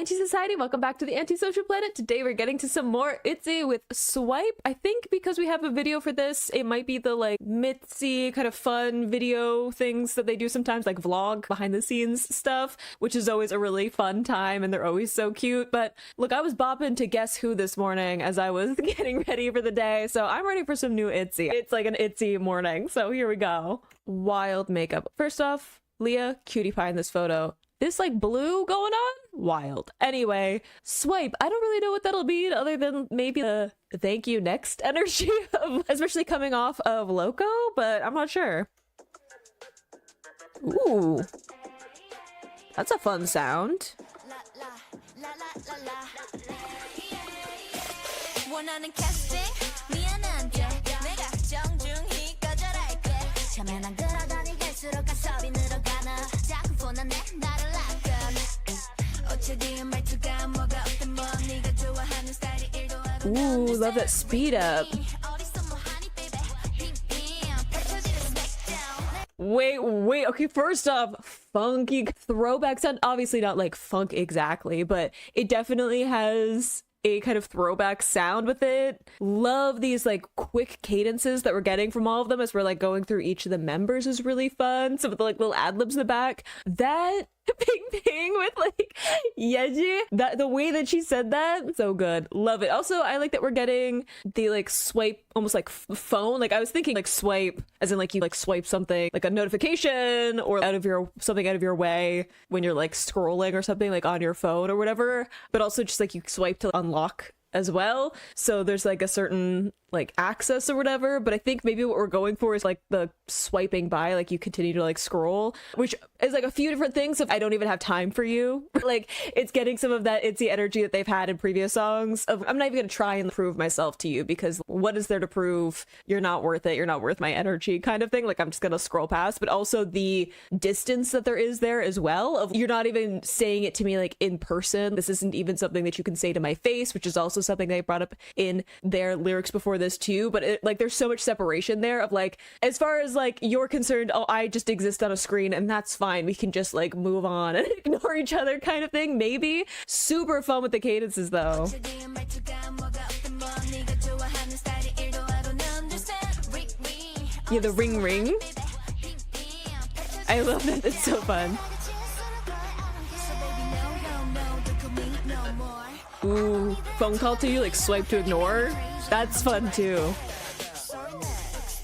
Society, welcome back to the Antisocial Planet. Today we're getting to some more ITZY with Swipe. I think because we have a video for this, it might be the like Mitzi kind of fun video things that they do sometimes, like vlog behind the scenes stuff, which is always a really fun time and they're always so cute. But look, I was bopping to Guess Who this morning as I was getting ready for the day, so I'm ready for some new ITZY. It's like an ITZY morning, so here we go. Wild makeup. First off, Leah, cutie pie in this photo. This like blue going on? Wild. Anyway, Swipe. I don't really know what that'll mean other than maybe the thank you next energy of, especially coming off of Loco, but I'm not sure. Ooh. That's a fun sound. Ooh, love that speed up. Wait, okay, first off, funky throwback sound. Obviously not like funk exactly, but it definitely has a kind of throwback sound with it. Love these like quick cadences that we're getting from all of them as we're like going through each of the members is really fun. Some of the like little ad-libs in the back. That ping ping with like Yeji, that the way that she said that, so good. Love it. Also, I like that we're getting the like swipe, almost like phone. Like I was thinking like swipe as in like you like swipe something like a notification or something out of your way when you're like scrolling or something like on your phone or whatever, but also just like you swipe to unlock as well. So there's like a certain like access or whatever, but I think maybe what we're going for is like the swiping by, like you continue to like scroll, which is like a few different things. If I don't even have time for you, like it's getting some of that ITZY energy that they've had in previous songs of I'm not even gonna try and prove myself to you because what is there to prove? You're not worth it, you're not worth my energy kind of thing. Like I'm just gonna scroll past. But also the distance that there is there as well of you're not even saying it to me like in person. This isn't even something that you can say to my face, which is also something they brought up in their lyrics before this too. But like there's so much separation there of like, as far as like you're concerned, oh, I just exist on a screen and that's fine, we can just like move on and ignore each other kind of thing. Maybe super fun with the cadences though. Yeah, the ring ring, I love that. It's so fun. Ooh, phone call to you, like swipe to ignore. That's fun too.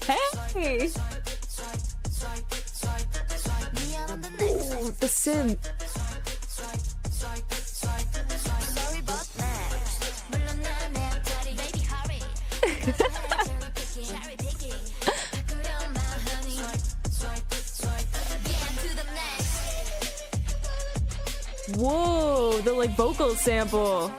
Hey! Ooh, the synth. Whoa, the like vocal sample.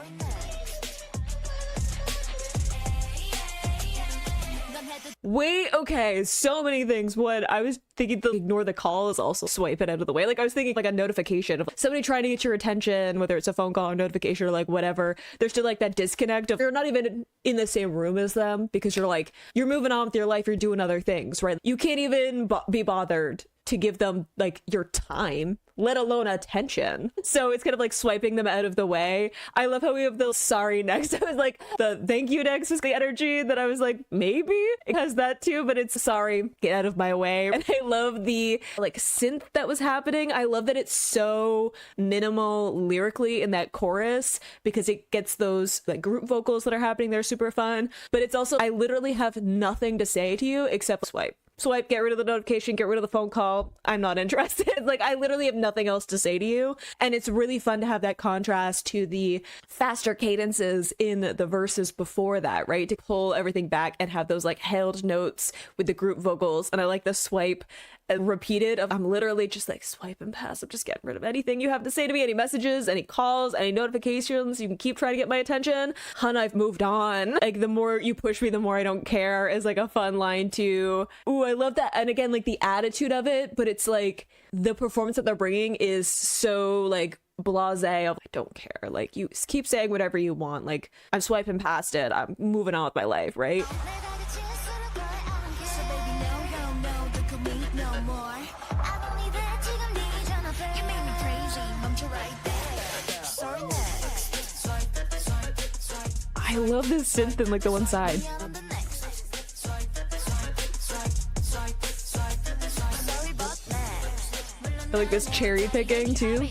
Wait, okay, so many things. What I was thinking, the ignore the call is also swipe it out of the way. Like I was thinking like a notification of somebody trying to get your attention, whether it's a phone call or notification or like whatever. There's still like that disconnect of you're not even in the same room as them because you're like, you're moving on with your life, you're doing other things, right? You can't even be bothered to give them like your time, let alone attention. So it's kind of like swiping them out of the way. I love how we have the sorry next. I was like, the thank you next is the energy that I was like, maybe it has that too, but it's sorry, get out of my way. And I love the like synth that was happening. I love that it's so minimal lyrically in that chorus because it gets those like group vocals that are happening. They're super fun, but it's also, I literally have nothing to say to you except swipe. Swipe, get rid of the notification, get rid of the phone call. I'm not interested. Like I literally have nothing else to say to you. And it's really fun to have that contrast to the faster cadences in the verses before that, right? To pull everything back and have those like held notes with the group vocals. And I like the swipe repeated of I'm literally just like swipe and pass. I'm just getting rid of anything you have to say to me, any messages, any calls, any notifications. You can keep trying to get my attention. Hun, I've moved on. Like the more you push me, the more I don't care is like a fun line too. Ooh, I love that. And again, like the attitude of it, but it's like the performance that they're bringing is so like blasé of I don't care, like you keep saying whatever you want, like I'm swiping past it, I'm moving on with my life, right? I love this synth in like the one side. I like this cherry picking too.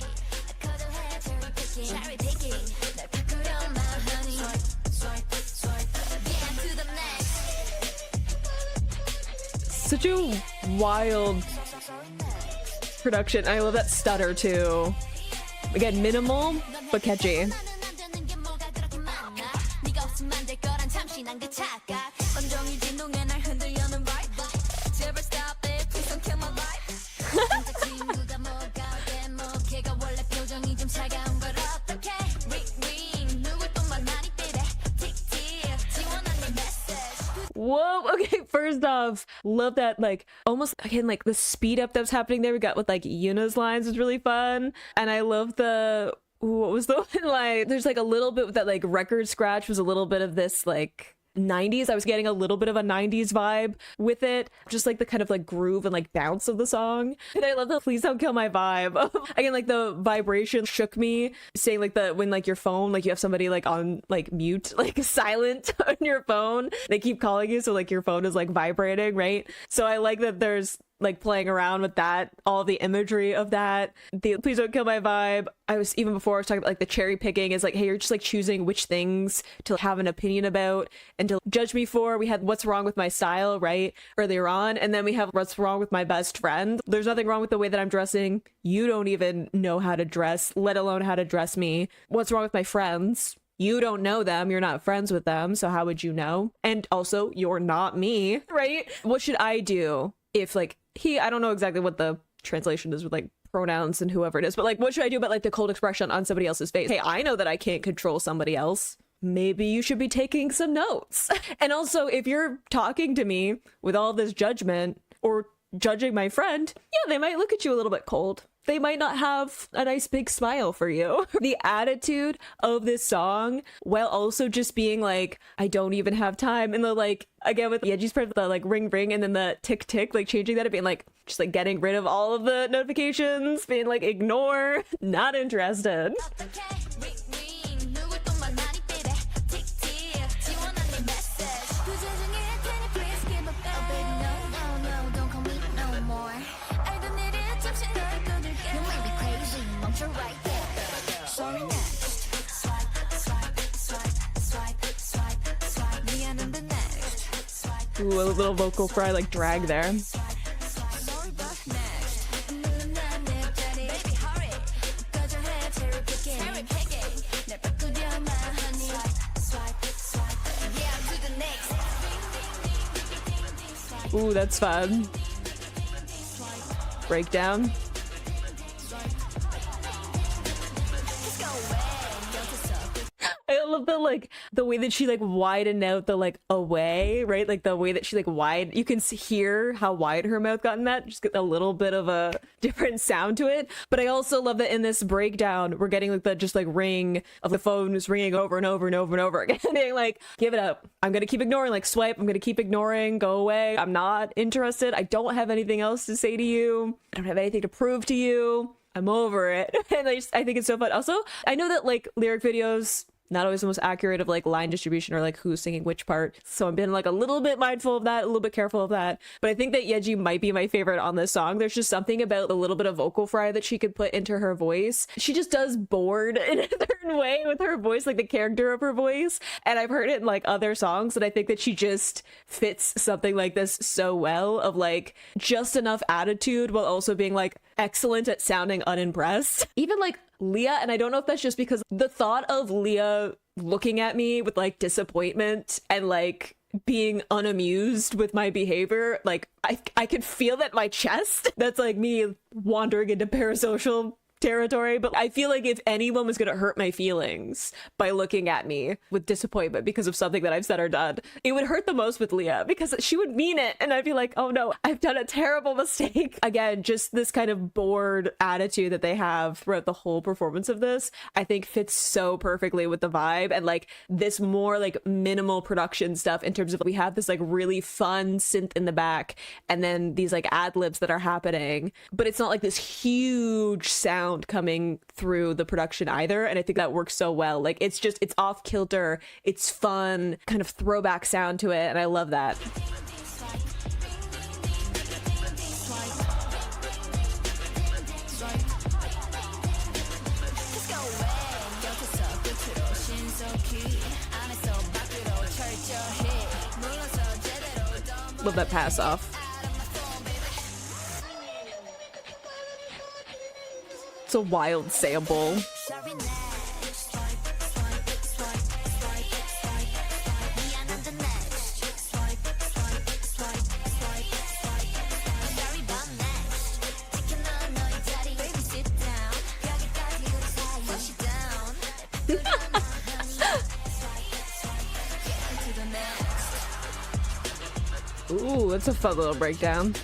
Such a wild production. I love that stutter too. Again, minimal but catchy. Whoa, okay, first off, love that, like, almost, again, like, the speed up that's happening there we got with, like, Yuna's lines was really fun, and I love the, ooh, what was the one, like, there's, like, a little bit with that, like, record scratch was a little bit of this, like, 90s. I was getting a little bit of a 90s vibe with it, just like the kind of like groove and like bounce of the song. And I love the please don't kill my vibe. Again, like the vibration shook me, saying like the when like your phone, like you have somebody like on like mute, like silent on your phone, they keep calling you, so like your phone is like vibrating, right? So I like that there's like playing around with that, all the imagery of that, the please don't kill my vibe. I was, even before I was talking about like the cherry picking is like, hey, you're just like choosing which things to have an opinion about and to judge me for. We had what's wrong with my style, right, earlier on, and then we have what's wrong with my best friend. There's nothing wrong with the way that I'm dressing. You don't even know how to dress, let alone how to dress me. What's wrong with my friends? You don't know them, you're not friends with them, so how would you know? And also, you're not me, right? What should I do if like I don't know exactly what the translation is with like pronouns and whoever it is, but like what should I do about like the cold expression on somebody else's face? Hey, I know that I can't control somebody else. Maybe you should be taking some notes. And also, if you're talking to me with all this judgment or judging my friend, yeah, they might look at you a little bit cold. They might not have a nice big smile for you. The attitude of this song, while also just being like, I don't even have time. And the like, again, with Yeji's part, the like ring ring and then the tick tick, like changing that and being like, just like getting rid of all of the notifications, being like, ignore, not interested. Ooh, a little vocal fry like drag there. Ooh, that's fun. Breakdown. I love the like the way that she like widened out the like away, right? Like the way that she like you can hear how wide her mouth got in that, just get a little bit of a different sound to it. But I also love that in this breakdown we're getting like the just like ring of the phone just ringing over and over and over and over again, being like, give it up, I'm gonna keep ignoring, like swipe, I'm gonna keep ignoring, go away, I'm not interested, I don't have anything else to say to you, I don't have anything to prove to you, I'm over it. And I think it's so fun. Also, I know that like lyric videos not always the most accurate of like line distribution or like who's singing which part, so I'm being like a little bit mindful of that, a little bit careful of that. But I think that Yeji might be my favorite on this song. There's just something about the little bit of vocal fry that she could put into her voice. She just does bored in a certain way with her voice, like the character of her voice, and I've heard it in like other songs, and I think that she just fits something like this so well, of like just enough attitude while also being like excellent at sounding unimpressed. Even like Leah, and I don't know if that's just because the thought of Leah looking at me with like disappointment and like being unamused with my behavior, like I could feel that in my chest. That's like me wandering into parasocial territory. But I feel like if anyone was gonna hurt my feelings by looking at me with disappointment because of something that I've said or done, it would hurt the most with Leah, because she would mean it and I'd be like, oh no, I've done a terrible mistake. Again, just this kind of bored attitude that they have throughout the whole performance of this, I think fits so perfectly with the vibe and like this more like minimal production stuff, in terms of we have this like really fun synth in the back and then these like ad libs that are happening, but it's not like this huge sound sound coming through the production either, and I think that works so well. Like it's off kilter, it's fun, kind of throwback sound to it, and I love that. Love that pass off. It's a wild sample. Ooh, that's a fun little breakdown.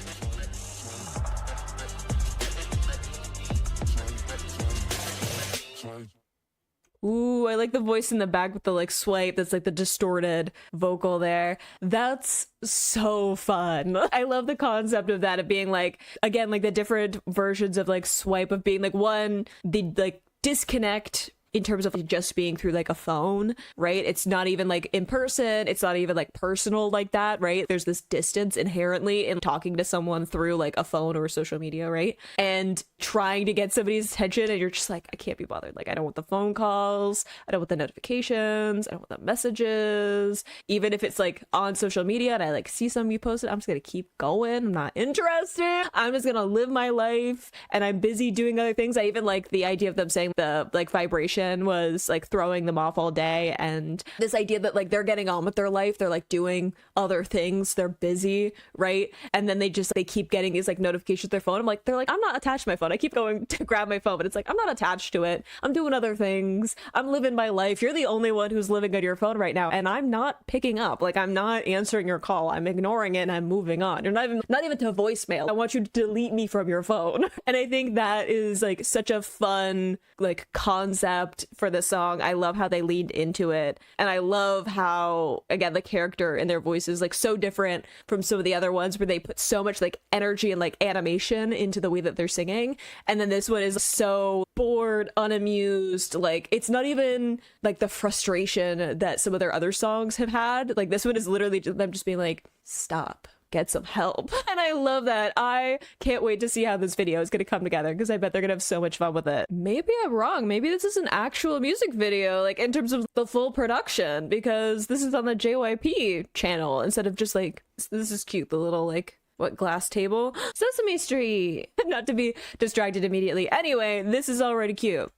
Ooh, I like the voice in the back with the like swipe. That's like the distorted vocal there. That's so fun. I love the concept of that, of being like, again, like the different versions of like swipe, of being like one, the like disconnect in terms of just being through like a phone, right? It's not even like in person. It's not even like personal like that, right? There's this distance inherently in talking to someone through like a phone or social media, right? And trying to get somebody's attention, and you're just like, I can't be bothered. Like, I don't want the phone calls. I don't want the notifications. I don't want the messages. Even if it's like on social media and I like see something you posted, I'm just gonna keep going. I'm not interested. I'm just gonna live my life, and I'm busy doing other things. I even like the idea of them saying the like vibration was like throwing them off all day, and this idea that like they're getting on with their life, they're like doing other things, they're busy, right? And then they keep getting these like notifications with their phone. They're like, I'm not attached to my phone. I keep going to grab my phone, but it's like, I'm not attached to it. I'm doing other things. I'm living my life. You're the only one who's living on your phone right now, and I'm not picking up. Like, I'm not answering your call. I'm ignoring it and I'm moving on. You're not even to voicemail. I want you to delete me from your phone. And I think that is like such a fun like concept for the song. I love how they leaned into it, and I love how, again, the character and their voices like so different from some of the other ones where they put so much like energy and like animation into the way that they're singing, and then this one is so bored, unamused. Like, it's not even like the frustration that some of their other songs have had. Like, this one is literally them just being like, stop, get some help. And I love that. I can't wait to see how this video is going to come together, because I bet they're going to have so much fun with it. Maybe I'm wrong. Maybe this is an actual music video, like in terms of the full production, because this is on the JYP channel instead of just like, this is cute, the little like, what, glass table? Sesame Street! Not to be distracted immediately. Anyway, this is already cute.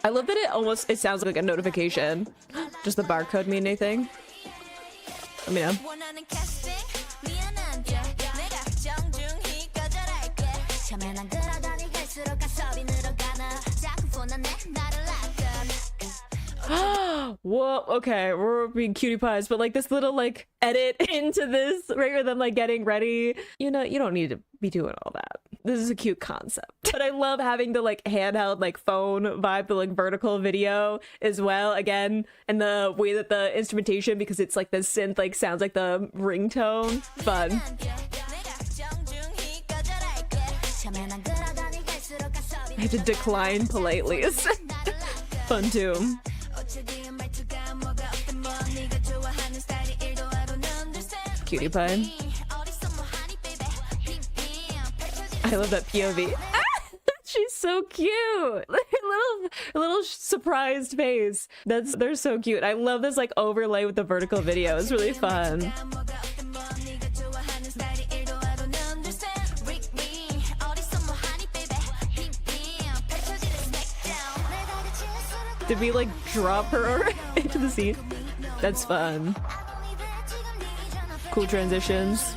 I love that it sounds like a notification. Does the barcode mean anything? Let me know. Whoa, okay, we're being cutie pies, but like this little like edit into this right with them like getting ready, you know, you don't need to be doing all that. This is a cute concept, but I love having the like handheld like phone vibe, the like vertical video as well, again, and the way that the instrumentation, because it's like the synth like sounds like the ringtone. Fun. I have to decline politely. Fun too. Cutie pie. I love that POV. She's so cute. little surprised face. They're so cute. I love this like overlay with the vertical video. It's really fun. Did we like drop her into the seat? That's fun. Cool transitions.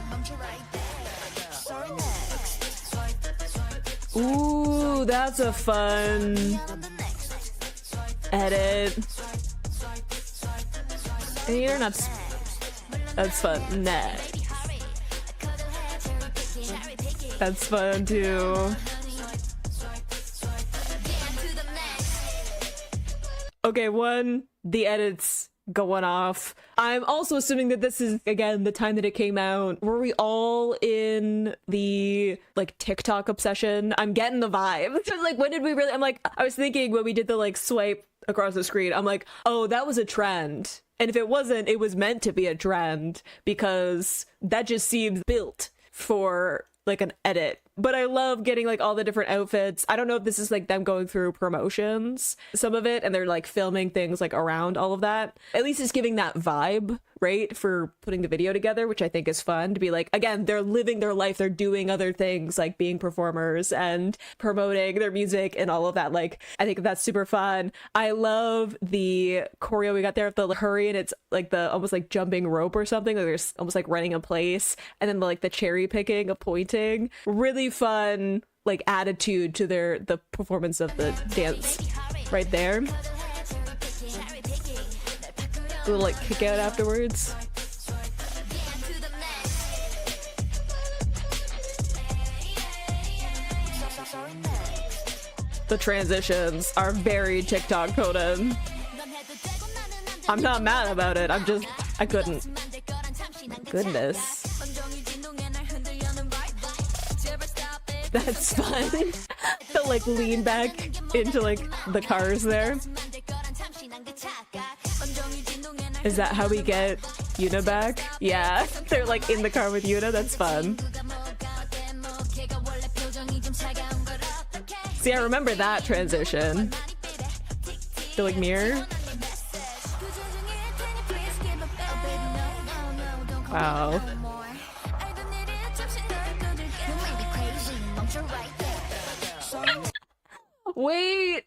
Ooh, that's a fun edit. And you're not. That's fun. Next. That's fun too. Okay, one, the edits going off. I'm also assuming that this is, again, the time that it came out. Were we all in the, like, TikTok obsession? I'm getting the vibe. It's like, when did we really... I'm like, I was thinking when we did the, like, swipe across the screen, I'm like, oh, that was a trend. And if it wasn't, it was meant to be a trend, because that just seems built for, like, an edit. But I love getting, like, all the different outfits. I don't know if this is, like, them going through promotions, some of it, and they're, like, filming things, like, around all of that. At least it's giving that vibe, right, for putting the video together, which I think is fun to be like, again, they're living their life, they're doing other things, like being performers and promoting their music and all of that. Like, I think that's super fun. I love the choreo we got there with the hurry, and it's, like, the almost, like, jumping rope or something. Like, there's almost, like, running in place, and then, like, the cherry picking of pointing. Really fun, like, attitude to the performance of the dance right there. A little, like, kick out afterwards. The transitions are very TikTok coded. I'm not mad about it, I couldn't. My goodness. That's fun. They'll, like, lean back into, like, the cars there. Is that how we get Yuna back? Yeah, they're, like, in the car with Yuna. That's fun. See, I remember that transition. The, like, mirror. Wow. Wait,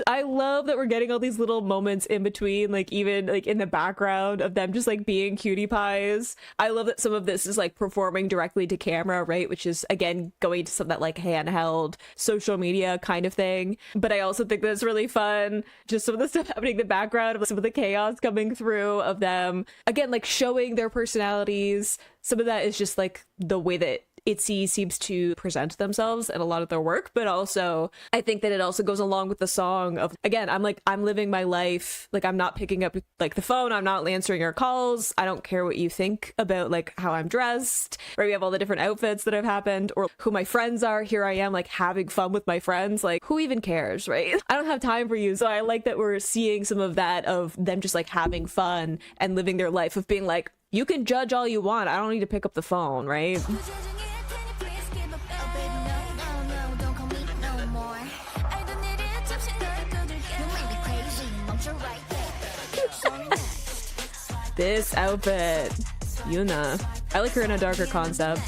I love that we're getting all these little moments in between, like, even, like, in the background of them just, like, being cutie pies. I love that some of this is, like, performing directly to camera, right? Which is, again, going to some of that, like, handheld social media kind of thing. But I also think that's really fun. Just some of the stuff happening in the background, of some of the chaos coming through of them. Again, like, showing their personalities. Some of that is just, like, the way that ITZY seems to present themselves and a lot of their work, but also I think that it also goes along with the song of, again, I'm living my life, like, I'm not picking up, like, the phone, I'm not answering your calls, I don't care what you think about, like, how I'm dressed, right? We have all the different outfits that have happened, or who my friends are. Here I am, like, having fun with my friends. Like, who even cares, right? I don't have time for you. So I like that we're seeing some of that, of them just, like, having fun and living their life, of being like, you can judge all you want, I don't need to pick up the phone, right? This outfit, Yuna. I like her in a darker concept.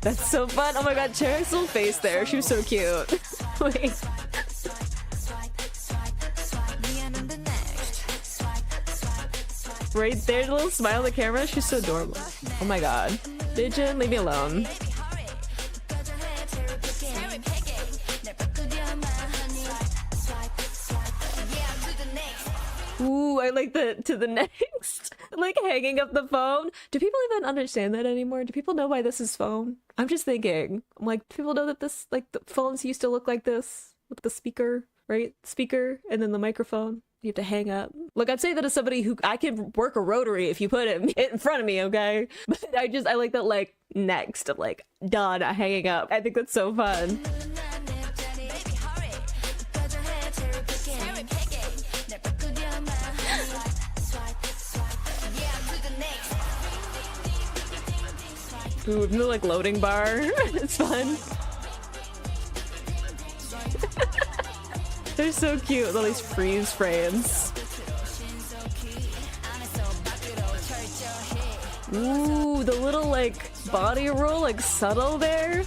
That's so fun. Oh my god, Cherry's little face there. She was so cute. Wait. Right there, the little smile on the camera. She's so adorable. Oh my god. Bitchin', leave me alone. Ooh, I like the to the next. Like, hanging up the phone. Do people even understand that anymore? Do people know why this is phone? I'm just thinking. I'm like, do people know that this, like, the phones used to look like this with the speaker, right? Speaker and then the microphone. You have to hang up. Look, I'd say that as somebody who, I could work a rotary if you put it in front of me, okay? But I like that, like, next of, like, done, hanging up. I think that's so fun. Ooh, the, like, loading bar. It's fun. They're so cute with all these freeze frames. Ooh, the little, like, body roll, like, subtle there.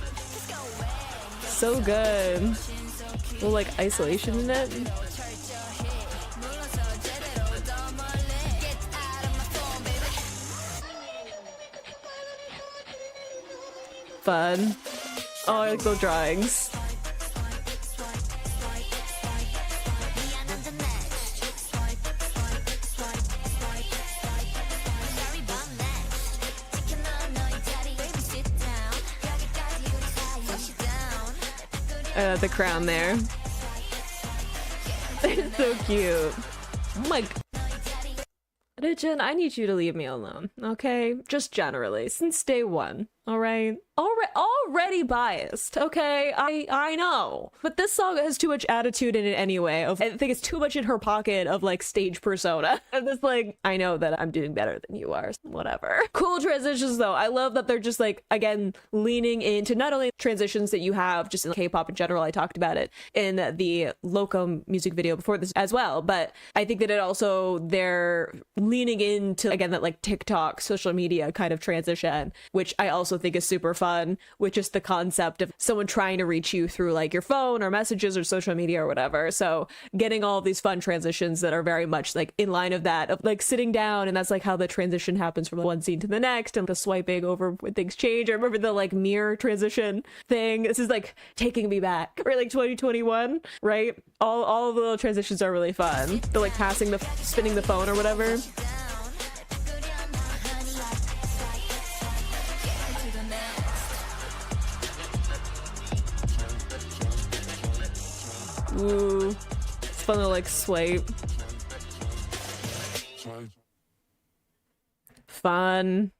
So good. A little, like, isolation in it. Fun. Oh, I like those drawings. The crown there. It's so cute. Oh my god. Rijin, I need you to leave me alone, okay? Just generally, since day one, all right? Already biased, okay? I know. But this song has too much attitude in it anyway. I think it's too much in her pocket of like stage persona. And it's like, I know that I'm doing better than you are, whatever. Cool transitions though. I love that they're just like, again, leaning into not only transitions that you have just in K-pop in general, I talked about it in the Loco music video before this as well, but I think that it also, they're leaning into, again, that like TikTok, social media kind of transition, which I also think is super fun, with just the concept of someone trying to reach you through like your phone or messages or social media or whatever. So getting all of these fun transitions that are very much like in line of that, of like sitting down, and that's like how the transition happens from one scene to the next, and the swiping over when things change. I remember the like mirror transition thing. This is like taking me back, or like 2021, right? All of the little transitions are really fun. The like spinning the phone or whatever. Ooh, it's fun to like swipe. Fun.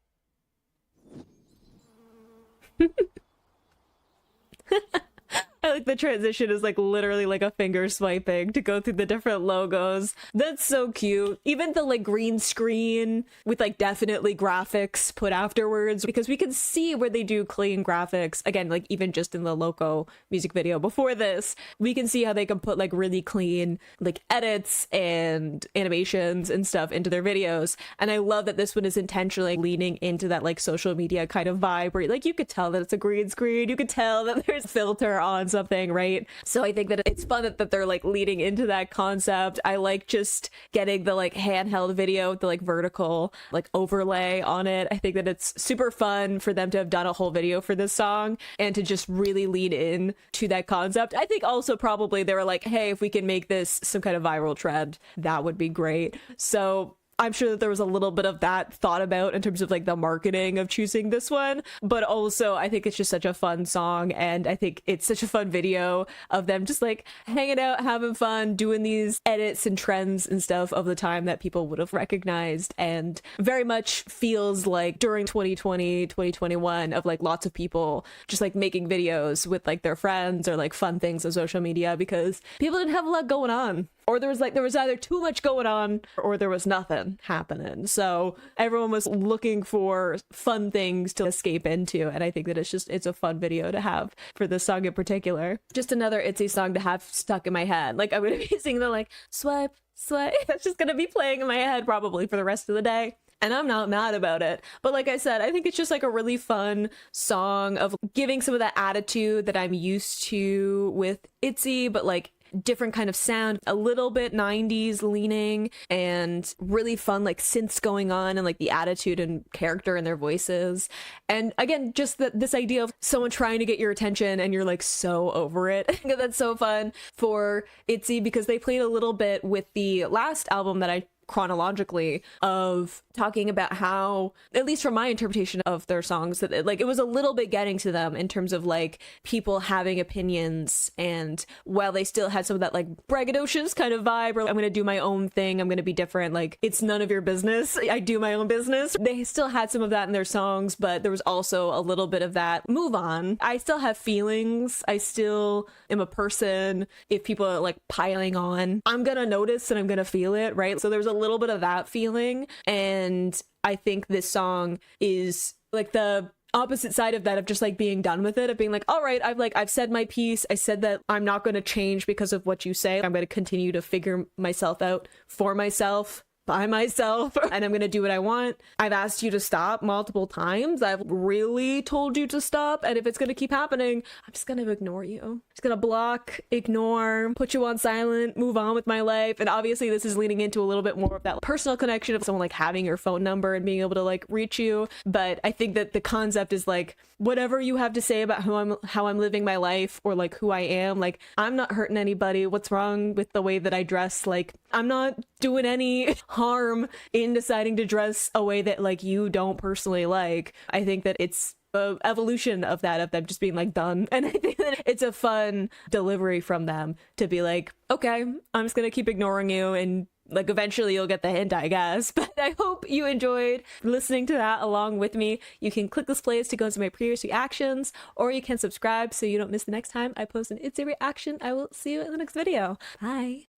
I like the transition is like literally like a finger swiping to go through the different logos. That's so cute. Even the like green screen with like definitely graphics put afterwards, because we can see where they do clean graphics. Again, like even just in the Loco music video before this, we can see how they can put like really clean like edits and animations and stuff into their videos. And I love that this one is intentionally leaning into that like social media kind of vibe where like you could tell that it's a green screen. You could tell that there's a filter on something, right? So I think that it's fun that they're like leading into that concept. I like just getting the like handheld video with the like vertical like overlay on it. I think that it's super fun for them to have done a whole video for this song and to just really lean in to that concept. I think also probably they were like, hey, if we can make this some kind of viral trend, that would be great. So I'm sure that there was a little bit of that thought about in terms of like the marketing of choosing this one, but also I think it's just such a fun song, and I think it's such a fun video of them just like hanging out, having fun, doing these edits and trends and stuff of the time that people would have recognized, and very much feels like during 2020, 2021 of like lots of people just like making videos with like their friends or like fun things on social media because people didn't have a lot going on. Or there was either too much going on or there was nothing happening. So everyone was looking for fun things to escape into. And I think that it's a fun video to have for this song in particular. Just another ITZY song to have stuck in my head. Like I'm going to be singing the like swipe, swipe. That's just going to be playing in my head probably for the rest of the day. And I'm not mad about it. But like I said, I think it's just like a really fun song of giving some of that attitude that I'm used to with ITZY, but like different kind of sound, a little bit 90s leaning, and really fun like synths going on and like the attitude and character in their voices. And again, just this idea of someone trying to get your attention and you're like so over it. I think that's so fun for ITZY because they played a little bit with the last album that I chronologically of talking about how, at least from my interpretation of their songs, that like it was a little bit getting to them in terms of like people having opinions, and while they still had some of that like braggadocious kind of vibe, or I'm gonna do my own thing, I'm gonna be different, like it's none of your business, I do my own business, they still had some of that in their songs, but there was also a little bit of that move on. I still have feelings, I still am a person. If people are like piling on, I'm gonna notice and I'm gonna feel it, right? So there's a little bit of that feeling, and I think this song is like the opposite side of that, of just like being done with it, of being like, all right, I've said my piece, I said that I'm not going to change because of what you say, I'm going to continue to figure myself out for myself, by myself, and I'm gonna do what I want. I've asked you to stop multiple times. I've really told you to stop, and if it's gonna keep happening, I'm just gonna ignore you. I'm just gonna block, ignore, put you on silent, move on with my life. And obviously this is leaning into a little bit more of that personal connection of someone like having your phone number and being able to like reach you. But I think that the concept is like, whatever you have to say about how I'm living my life, or like who I am, like I'm not hurting anybody. What's wrong with the way that I dress? Like I'm not doing any harm in deciding to dress a way that like you don't personally like. I think that it's a evolution of that, of them just being like done, and I think that it's a fun delivery from them to be like, okay, I'm just gonna keep ignoring you and like eventually you'll get the hint, I guess. But I hope you enjoyed listening to that along with me. You can click this playlist to go into my previous reactions, or you can subscribe so you don't miss the next time I post an ITZY reaction. I will see you in the next video. Bye.